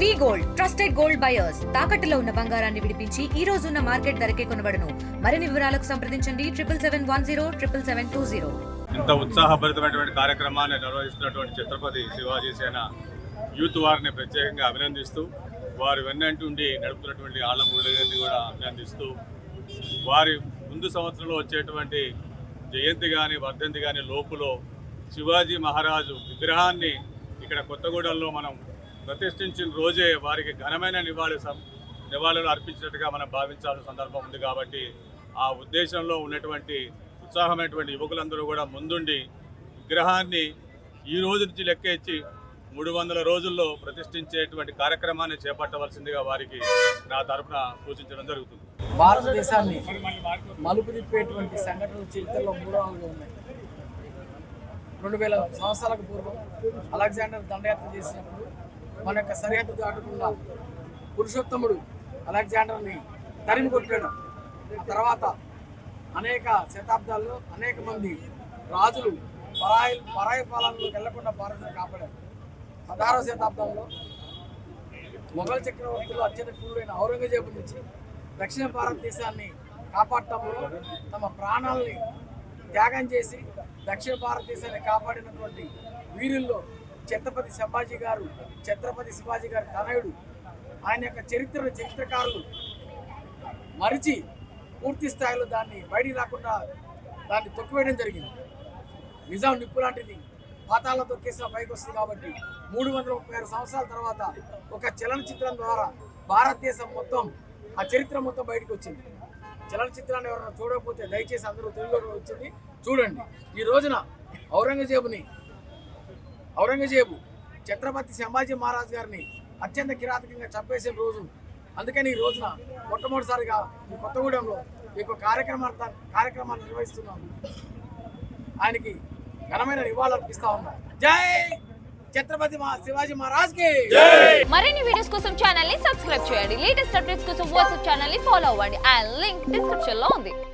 వి gold trusted gold buyers తాకట్టులో ఉన్న బంగారాన్ని విడిపించి ఈ రోజు ఉన్న మార్కెట్ ధరకే కొనబడును. మరిన్ని వివరాలకు సంప్రదించండి 7771077720. ఇంత ఉత్సాహభరితమైనటువంటి కార్యక్రమాన్ని నిర్వహిస్తున్నటువంటి ఛత్రపతి శివాజీ సేన యూత్ వారిని ప్రత్యేకంగా అభినందిస్తూ, వారు వెన్నంటుండి నడుపుతున్నటువంటి ఆళ్ల మురళిని కూడా అభినందిస్తూ, వారి ముందు సంవత్సరంలో వచ్చేటువంటి జయంతి కానీ వర్ధంతి కానీ లోపులో శివాజీ మహారాజు విగ్రహాన్ని ఇక్కడ కొత్తగూడెంలో మనం ప్రతిష్ఠించిన రోజే వారికి ఘనమైన నివాళులు అర్పించినట్టుగా మనం భావించాల్సిన సందర్భం ఉంది. కాబట్టి ఆ ఉద్దేశంలో ఉన్నటువంటి ఉత్సాహమైనటువంటి యువకులందరూ కూడా ముందుండి విగ్రహాన్ని ఈ రోజు నుంచి లెక్కించి 300 రోజుల్లో ప్రతిష్ఠించేటువంటి కార్యక్రమాన్ని చేపట్టవలసిందిగా వారికి నా తరఫున సూచించడం జరుగుతుంది. భారతదేశాన్ని మలుపు తిప్పేటువంటి సంఘటనలు చరిత్రలో 3 ఉన్నాయి. 2000 సంవత్సరాలకు పూర్వం అలెగ్జాండర్ దండయాత్ర చేసినప్పుడు మన యొక్క సరిహద్దు దాటుకున్న పురుషోత్తముడు అలెగ్జాండర్ని తరిమి కొట్టాడు. ఆ తర్వాత అనేక శతాబ్దాల్లో అనేక మంది రాజులు పరాయి పాలనలోకి వెళ్లకుండా భారతను కాపాడారు. 16వ శతాబ్దంలో మొఘల్ చక్రవర్తులు అత్యంత క్రూరుడైన ఔరంగజేబు నుంచి దక్షిణ భారతదేశాన్ని కాపాడటంలో తమ ప్రాణాలని త్యాగం చేసి దక్షిణ భారతదేశాన్ని కాపాడినటువంటి వీరుల్లో ఛత్రపతి శివాజీ గారి తనయుడు. ఆయన యొక్క చరిత్రకారులు మరిచి పూర్తి స్థాయిలో దాన్ని బయటికి రాకుండా దాన్ని తొక్కివేయడం జరిగింది. నిజాం నిప్పు లాంటిది పాతాల్లో తొక్కేసిన పైకి వస్తుంది. కాబట్టి 336 సంవత్సరాల తర్వాత ఒక చలనచిత్రం ద్వారా భారతదేశం మొత్తం ఆ చరిత్ర మొత్తం బయటకు వచ్చింది. చలనచిత్రాన్ని ఎవరైనా చూడకపోతే దయచేసి అందరూ తెలుగులో వచ్చింది చూడండి. ఈ రోజున ఔరంగజేబు ఛత్రపతి సంభాజీ మహారాజ్ గారిని అత్యంత కిరాతకంగా చంపేసిన రోజు. అందుకని ఈ రోజున మొట్టమొదటిసారిగా ఈ కొత్తగూడెంలో మీకు కార్యక్రమాన్ని నిర్వహిస్తున్నాము. ఆయనకి ఘనమైన నివాళులు అర్పిస్తా ఉన్నాం. జై ఛత్రపతి శివాజీ మహారాజ్ కి జై. మరిన్ని వీడియోస్ కోసం ఛానల్ ని సబ్స్క్రైబ్ చేయండి. లేటెస్ట్ అప్డేట్స్ కోసం వాట్సాప్ ఛానల్ ని ఫాలో అవ్వండి. ఆ లింక్ డిస్క్రిప్షన్ లో ఉంది.